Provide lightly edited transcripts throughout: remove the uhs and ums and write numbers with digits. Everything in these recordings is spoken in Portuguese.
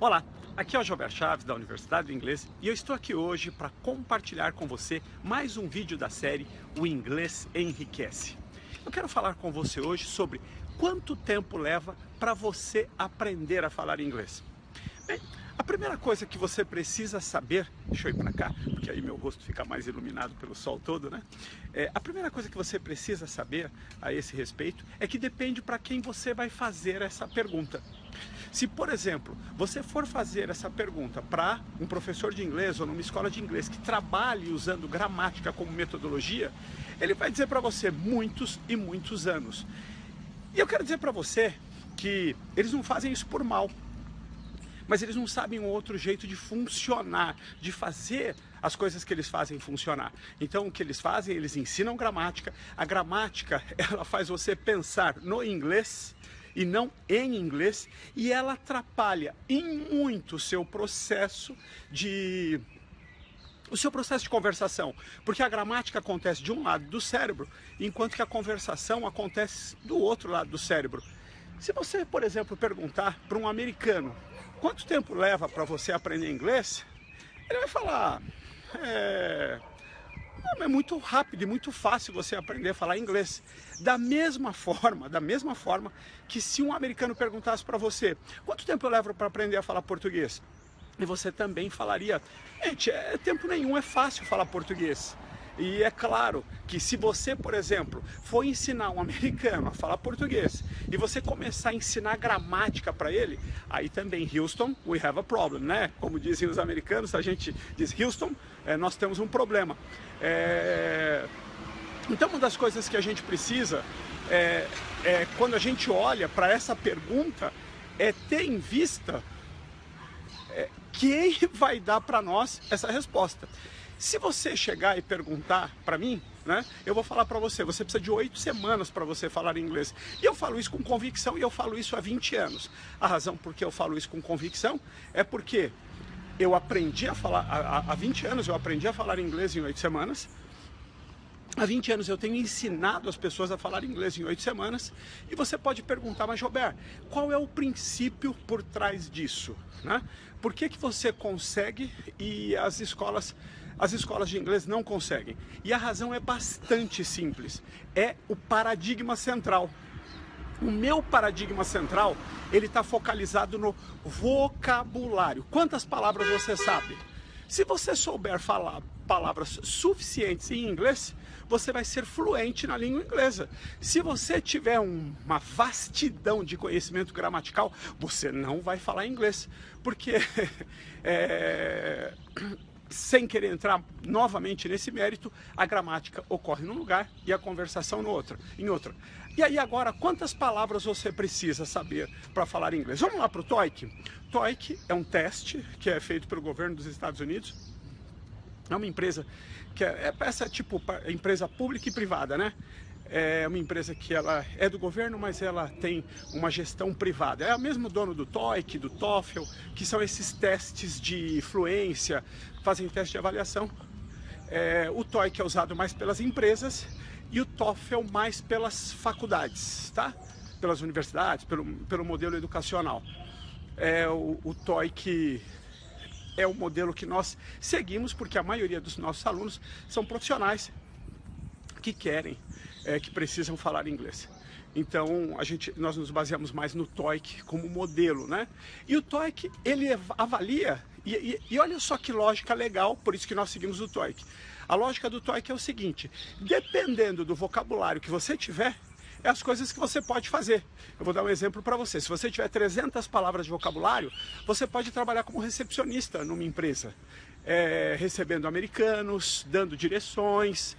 Olá, aqui é o Gilberto Chaves da Universidade do Inglês e eu estou aqui hoje para compartilhar com você mais um vídeo da série O Inglês Enriquece. Eu quero falar com você hoje sobre quanto tempo leva para você aprender a falar inglês. Bem, a primeira coisa que você precisa saber, deixa eu ir para cá, porque aí meu rosto fica mais iluminado pelo sol todo, né? A primeira coisa que você precisa saber a esse respeito é que depende para quem você vai fazer essa pergunta. Se, por exemplo, você for fazer essa pergunta para um professor de inglês ou numa escola de inglês que trabalhe usando gramática como metodologia, ele vai dizer para você muitos e muitos anos. E eu quero dizer para você que eles não fazem isso por mal, mas eles não sabem um outro jeito de funcionar, de fazer as coisas que eles fazem funcionar. Então, o que eles fazem? Eles ensinam gramática. A gramática, ela faz você pensar no inglês e não em inglês, e ela atrapalha em muito o seu processo de conversação, porque a gramática acontece de um lado do cérebro, enquanto que a conversação acontece do outro lado do cérebro. Se você, por exemplo, perguntar para um americano quanto tempo leva para você aprender inglês, ele vai falar, é muito rápido e muito fácil você aprender a falar inglês. Da mesma forma que se um americano perguntasse para você, quanto tempo eu levo para aprender a falar português? E você também falaria, gente, tempo nenhum, é fácil falar português. E é claro que se você, por exemplo, for ensinar um americano a falar português e você começar a ensinar gramática para ele, aí também, Houston, we have a problem, né? Como dizem os americanos, a gente diz, Houston, nós temos um problema. Então, uma das coisas que a gente precisa, quando a gente olha para essa pergunta, é ter em vista quem vai dar para nós essa resposta. Se você chegar e perguntar para mim, né, eu vou falar para você, você precisa de 8 semanas para você falar inglês. E eu falo isso com convicção e eu falo isso há 20 anos. A razão por que eu falo isso com convicção é porque eu aprendi a falar, há 20 anos eu aprendi a falar inglês em 8 semanas. Há 20 anos eu tenho ensinado as pessoas a falar inglês em 8 semanas. E você pode perguntar, mas Gilberto, qual é o princípio por trás disso? Né? Por que você consegue e as escolas de inglês não conseguem? E a razão é bastante simples. É o paradigma central. O meu paradigma central, ele está focalizado no vocabulário. Quantas palavras você sabe? Se você souber falar palavras suficientes em inglês, você vai ser fluente na língua inglesa. Se você tiver uma vastidão de conhecimento gramatical, você não vai falar inglês. Porque, sem querer entrar novamente nesse mérito, a gramática ocorre num lugar e a conversação em outro. E aí agora, quantas palavras você precisa saber para falar inglês? Vamos lá para o TOEIC. TOEIC é um teste que é feito pelo governo dos Estados Unidos. É uma empresa que é essa tipo empresa pública e privada, né? É uma empresa que ela é do governo, mas ela tem uma gestão privada. É o mesmo dono do TOEIC, do TOEFL, que são esses testes de fluência, fazem teste de avaliação. O TOEIC é usado mais pelas empresas e o TOEFL mais pelas faculdades, tá? Pelas universidades, pelo modelo educacional. O TOEIC é o modelo que nós seguimos porque a maioria dos nossos alunos são profissionais que querem, que precisam falar inglês. Então, nós nos baseamos mais no TOEIC como modelo, né? E o TOEIC, ele avalia, e olha só que lógica legal, por isso que nós seguimos o TOEIC. A lógica do TOEIC é o seguinte, dependendo do vocabulário que você tiver, é as coisas que você pode fazer. Eu vou dar um exemplo para você. Se você tiver 300 palavras de vocabulário, você pode trabalhar como recepcionista numa empresa, recebendo americanos, dando direções,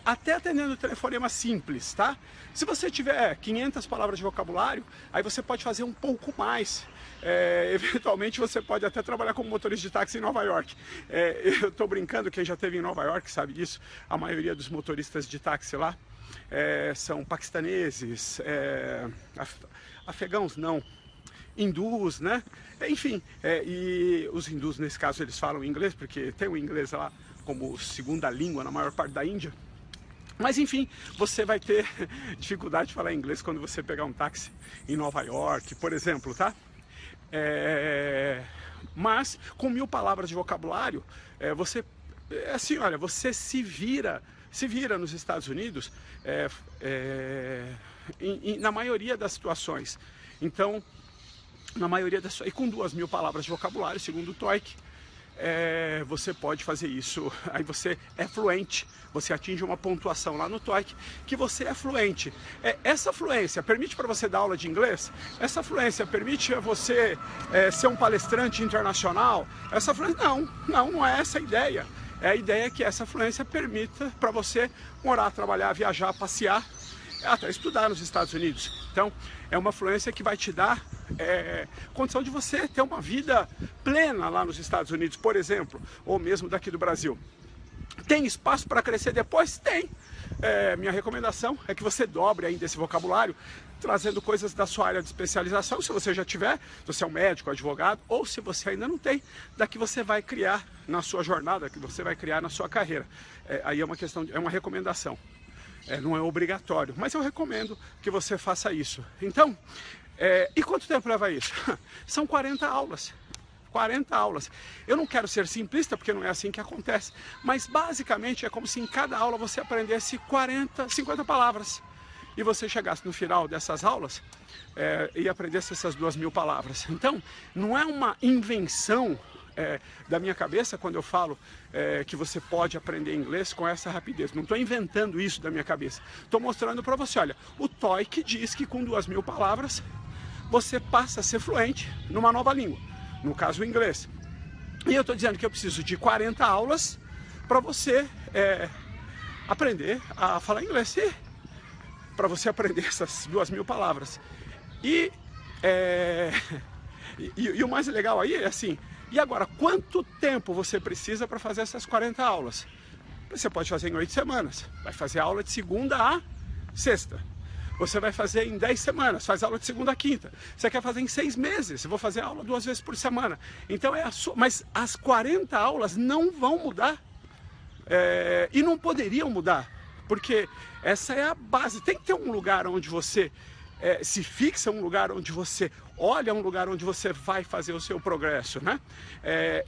até atendendo telefonema simples, tá? Se você tiver 500 palavras de vocabulário, aí você pode fazer um pouco mais. Eventualmente você pode até trabalhar como motorista de táxi em Nova York. Eu estou brincando, quem já esteve em Nova York sabe disso. A maioria dos motoristas de táxi lá são paquistaneses, afegãos não, hindus, né? Enfim, e os hindus nesse caso eles falam inglês, porque tem o inglês lá como segunda língua na maior parte da Índia. Mas enfim, você vai ter dificuldade de falar inglês quando você pegar um táxi em Nova York, por exemplo, tá? Mas com 1000 palavras de vocabulário, assim, olha, você se vira nos Estados Unidos na maioria das situações. Então, e com 2000 palavras de vocabulário, segundo o TOEIC, você pode fazer isso, aí você é fluente, você atinge uma pontuação lá no TOEIC que você é fluente. Essa fluência permite para você dar aula de inglês? Essa fluência permite você ser um palestrante internacional? Essa fluência, não é essa a ideia. A ideia é que essa fluência permita para você morar, trabalhar, viajar, passear, até estudar nos Estados Unidos. Então, é uma fluência que vai te dar condição de você ter uma vida plena lá nos Estados Unidos, por exemplo, ou mesmo daqui do Brasil. Tem espaço para crescer depois? Tem. Minha recomendação é que você dobre ainda esse vocabulário, trazendo coisas da sua área de especialização, se você já tiver, se você é um médico, advogado, ou se você ainda não tem, daqui você vai criar na sua jornada, que você vai criar na sua carreira. Aí é uma recomendação. Não é obrigatório, mas eu recomendo que você faça isso. Então, e quanto tempo leva isso? São 40 aulas. 40 aulas. Eu não quero ser simplista, porque não é assim que acontece, mas basicamente é como se em cada aula você aprendesse 50 palavras. E você chegasse no final dessas aulas e aprendesse essas 2000 palavras. Então, não é uma invenção da minha cabeça quando eu falo que você pode aprender inglês com essa rapidez. Não estou inventando isso da minha cabeça. Estou mostrando para você, olha, o TOEIC diz que com 2000 palavras você passa a ser fluente numa nova língua, no caso o inglês. E eu estou dizendo que eu preciso de 40 aulas para você aprender a falar inglês. Para você aprender essas 2000 palavras. E o mais legal aí é assim, e agora, quanto tempo você precisa para fazer essas 40 aulas? Você pode fazer em 8 semanas, vai fazer aula de segunda a sexta. Você vai fazer em 10 semanas, faz aula de segunda a quinta. Você quer fazer em 6 meses, eu vou fazer aula 2 vezes por semana. Então mas as 40 aulas não vão mudar, e não poderiam mudar. Porque essa é a base. Tem que ter um lugar onde você se fixa, um lugar onde você olha, um lugar onde você vai fazer o seu progresso, né?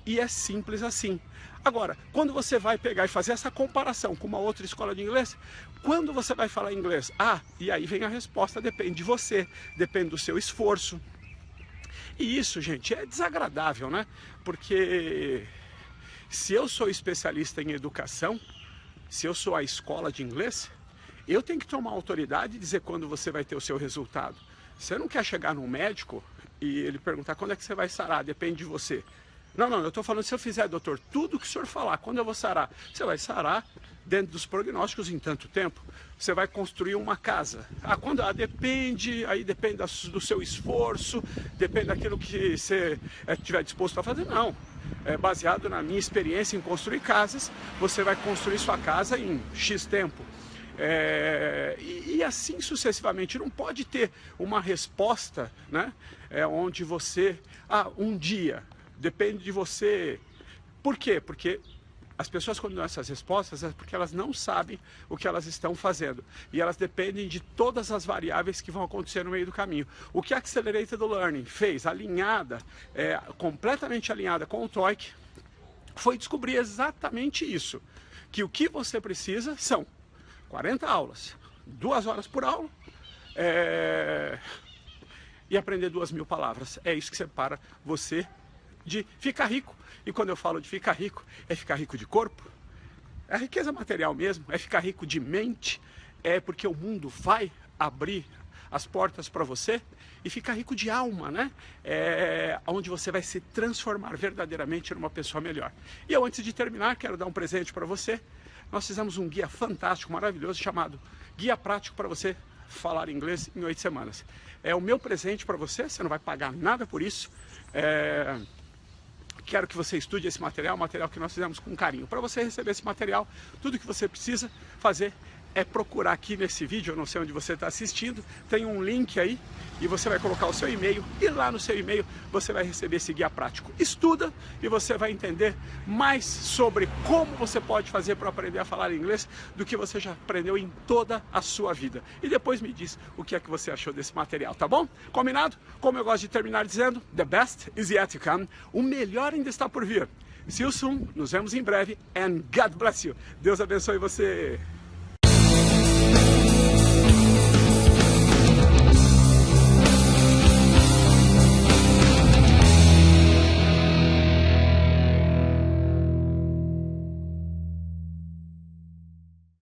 E é simples assim. Agora, quando você vai pegar e fazer essa comparação com uma outra escola de inglês, quando você vai falar inglês? E aí vem a resposta, depende de você, depende do seu esforço. E isso, gente, é desagradável, né? Porque se eu sou especialista em educação, se eu sou a escola de inglês, eu tenho que tomar autoridade e dizer quando você vai ter o seu resultado. Você não quer chegar num médico e ele perguntar quando é que você vai sarar, depende de você. Não, eu estou falando, se eu fizer, doutor, tudo que o senhor falar, quando eu vou sarar? Você vai sarar dentro dos prognósticos em tanto tempo. Você vai construir uma casa. Depende do seu esforço, depende daquilo que você estiver disposto a fazer. Não. Baseado na minha experiência em construir casas, você vai construir sua casa em X tempo. E assim sucessivamente. Não pode ter uma resposta, né? Onde você, um dia, depende de você. Por quê? Porque as pessoas, quando dão essas respostas, é porque elas não sabem o que elas estão fazendo. E elas dependem de todas as variáveis que vão acontecer no meio do caminho. O que a Accelerated Learning fez, completamente alinhada com o TOEIC, foi descobrir exatamente isso. Que o que você precisa são 40 aulas, 2 horas por aula, e aprender 2000 palavras. É isso que separa você de ficar rico. E quando eu falo de ficar rico, é ficar rico de corpo, é a riqueza material mesmo, é ficar rico de mente, porque o mundo vai abrir as portas para você, e ficar rico de alma, né? Onde você vai se transformar verdadeiramente numa pessoa melhor. E eu, antes de terminar, quero dar um presente para você. Nós fizemos um guia fantástico, maravilhoso, chamado Guia Prático para você falar inglês em 8 semanas. É o meu presente para você, você não vai pagar nada por isso. Quero que você estude esse material, material que nós fizemos com carinho. Para você receber esse material, tudo que você precisa fazer é procurar aqui nesse vídeo, eu não sei onde você está assistindo, tem um link aí e você vai colocar o seu e-mail e lá no seu e-mail você vai receber esse guia prático. Estuda e você vai entender mais sobre como você pode fazer para aprender a falar inglês do que você já aprendeu em toda a sua vida. E depois me diz o que é que você achou desse material, tá bom? Combinado? Como eu gosto de terminar dizendo, the best is yet to come. O melhor ainda está por vir. See you soon, nos vemos em breve, and God bless you. Deus abençoe você.